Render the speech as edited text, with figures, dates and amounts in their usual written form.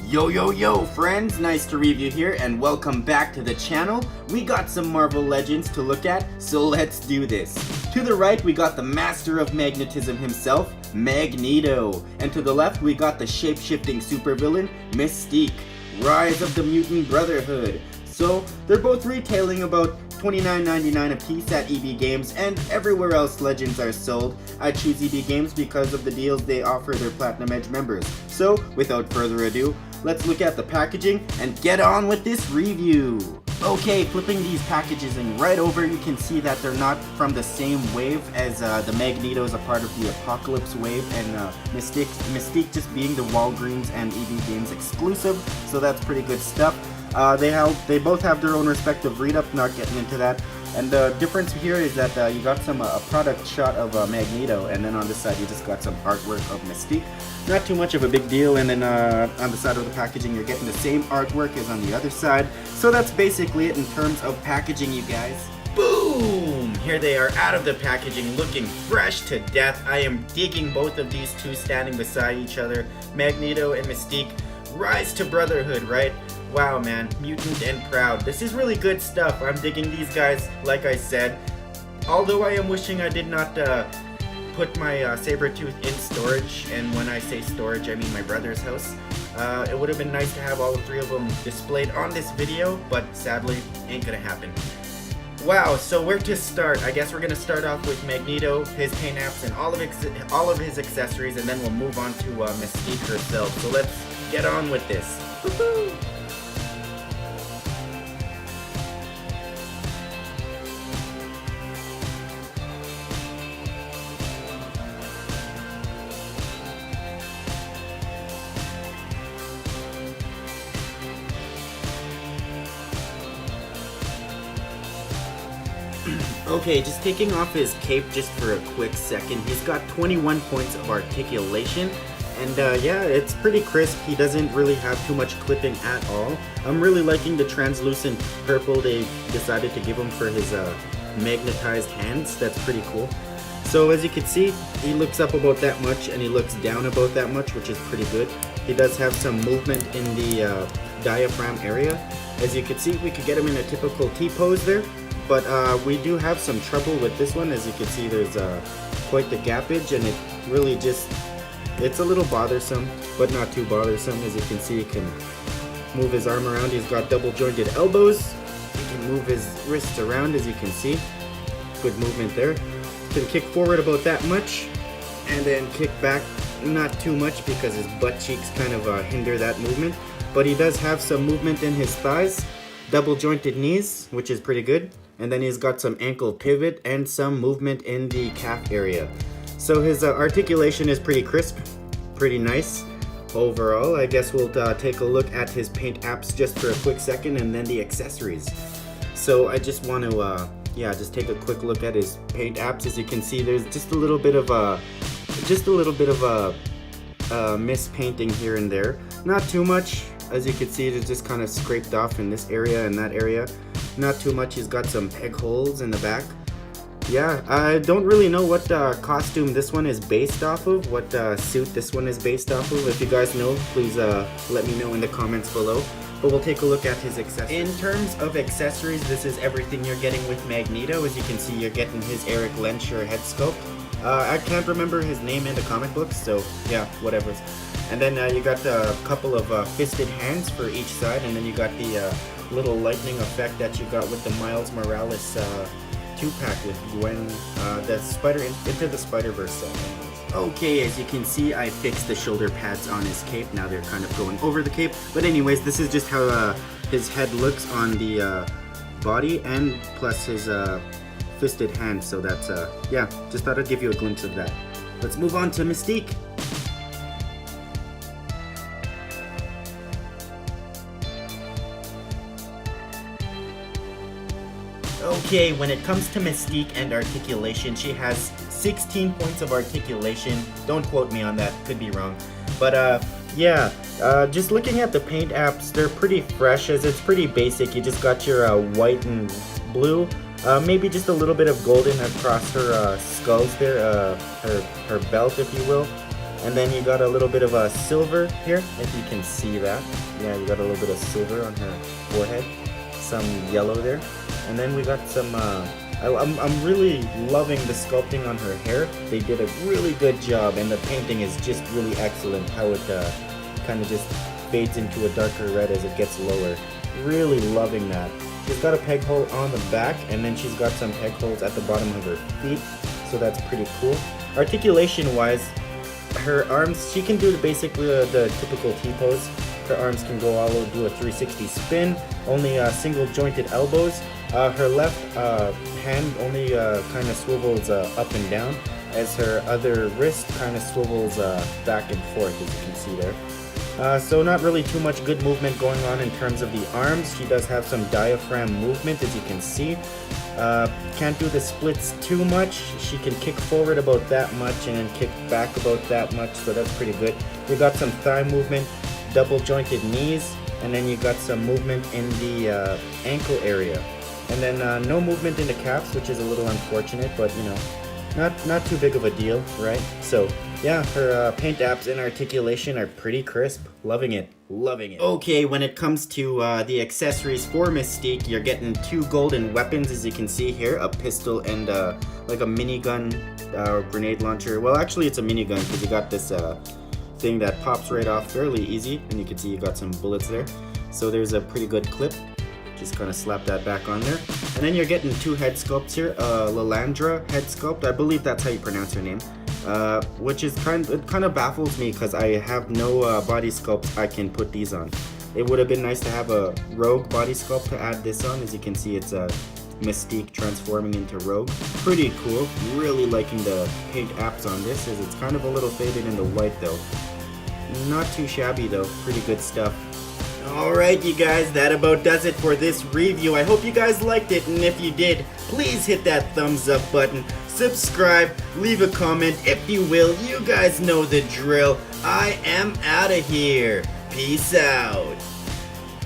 Yo yo yo friends, NiceToReevU here and welcome back to the channel. We got some Marvel Legends to look at, so let's do this. To the right we got the master of magnetism himself, Magneto. And to the left we got the shape-shifting supervillain, Mystique. Rise of the Mutant Brotherhood. So they're both retailing about $29.99 a piece at EB Games and everywhere else Legends are sold. I choose EB Games because of the deals they offer their Platinum Edge members. So without further ado, let's look at the packaging and get on with this review. Okay, flipping these packages in right over, you can see that they're not from the same wave as the Magneto is a part of the Apocalypse wave, and Mystique just being the Walgreens and EB Games exclusive, so that's pretty good stuff. They both have their own respective read-up, not getting into that. And the difference here is that you got a product shot of Magneto, and then on this side you just got some artwork of Mystique. Not too much of a big deal, and then on the side of the packaging you're getting the same artwork as on the other side. So that's basically it in terms of packaging, you guys. Boom! Here they are out of the packaging, looking fresh to death. I am digging both of these two standing beside each other. Magneto and Mystique. Rise to brotherhood, right? Wow, man, Mutant and Proud. This is really good stuff. I'm digging these guys, like I said. Although I am wishing I did not put my Sabretooth in storage, and when I say storage, I mean my brother's house. It would have been nice to have all three of them displayed on this video, but sadly, ain't gonna happen. Wow, so where to start? I guess we're gonna start off with Magneto, his paint apps, and all of his accessories, and then we'll move on to Mystique herself. So let's get on with this. Woohoo! Okay, just taking off his cape just for a quick second. He's got 21 points of articulation, and yeah, it's pretty crisp. He doesn't really have too much clipping at all. I'm really liking the translucent purple they decided to give him for his magnetized hands. That's pretty cool. So as you can see, he looks up about that much and he looks down about that much, which is pretty good. He does have some movement in the diaphragm area. As you can see, we could get him in a typical T-pose there. But we do have some trouble with this one. As you can see, there's quite the gappage, and it really it's a little bothersome, but not too bothersome. As you can see, he can move his arm around. He's got double jointed elbows. He can move his wrists around, as you can see. Good movement there. Can kick forward about that much, and then kick back not too much because his butt cheeks kind of hinder that movement. But he does have some movement in his thighs, double jointed knees, which is pretty good. And then he's got some ankle pivot and some movement in the calf area. So his articulation is pretty crisp, pretty nice overall. I guess we'll take a look at his paint apps just for a quick second, and then the accessories. So I just want to just take a quick look at his paint apps. As you can see, there's just a little bit of mispainting here and there. Not too much. As you can see, it's just kind of scraped off in this area and that area. Not too much. He's got some peg holes in the back. Yeah, I don't really know what costume this one is based off of, what suit this one is based off of. If you guys know, please let me know in the comments below. But we'll take a look at his accessories. In terms of accessories, this is everything you're getting with Magneto. As you can see, you're getting his Eric Lensher head sculpt. I can't remember his name in the comic books, so yeah, whatever. And then you got a couple of fisted hands for each side, and then you got the little lightning effect that you got with the Miles Morales 2-pack with Gwen, the Into the Spider-Verse set. Okay, as you can see, I fixed the shoulder pads on his cape. Now they're kind of going over the cape. But anyways, this is just how his head looks on the body, and plus his fisted hand. So that's, yeah, just thought I'd give you a glimpse of that. Let's move on to Mystique. Okay, when it comes to Mystique and articulation, she has 16 points of articulation. Don't quote me on that, could be wrong. But yeah, just looking at the paint apps, they're pretty fresh, as it's pretty basic. You just got your white and blue, maybe just a little bit of golden across her skulls there, her belt, if you will. And then you got a little bit of a silver here, if you can see that. Yeah, you got a little bit of silver on her forehead, some yellow there. And then we got some, I'm really loving the sculpting on her hair. They did a really good job, and the painting is just really excellent, how it kind of just fades into a darker red as it gets lower. Really loving that. She's got a peg hole on the back, and then she's got some peg holes at the bottom of her feet, so that's pretty cool. Articulation wise, her arms, she can do basically the typical T-pose. Her arms can go all over, do a 360 spin, only single jointed elbows. Her left hand only kind of swivels up and down, as her other wrist kind of swivels back and forth, as you can see there. So not really too much good movement going on in terms of the arms. She does have some diaphragm movement, as you can see. Can't do the splits too much. She can kick forward about that much and then kick back about that much, so that's pretty good. You got some thigh movement, double jointed knees, and then you got some movement in the ankle area. And then no movement in the calves, which is a little unfortunate, but you know, not too big of a deal, right? So yeah, her paint apps and articulation are pretty crisp. Loving it. Loving it. Okay, when it comes to the accessories for Mystique, you're getting 2 golden weapons, as you can see here. A pistol and like a minigun grenade launcher. Well, actually it's a minigun, because you got this thing that pops right off fairly easy. And you can see you got some bullets there. So there's a pretty good clip. Just kind of slap that back on there. And then you're getting 2 head sculpts here. Lilandra head sculpt. I believe that's how you pronounce her name. Which is kind of baffles me, because I have no body sculpts I can put these on. It would have been nice to have a Rogue body sculpt to add this on. As you can see, it's a Mystique transforming into Rogue. Pretty cool. Really liking the paint apps on this, as it's kind of a little faded in the white though. Not too shabby though. Pretty good stuff. Alright you guys, that about does it for this review. I hope you guys liked it, and if you did, please hit that thumbs up button, subscribe, leave a comment if you will. You guys know the drill. I am out of here. Peace out.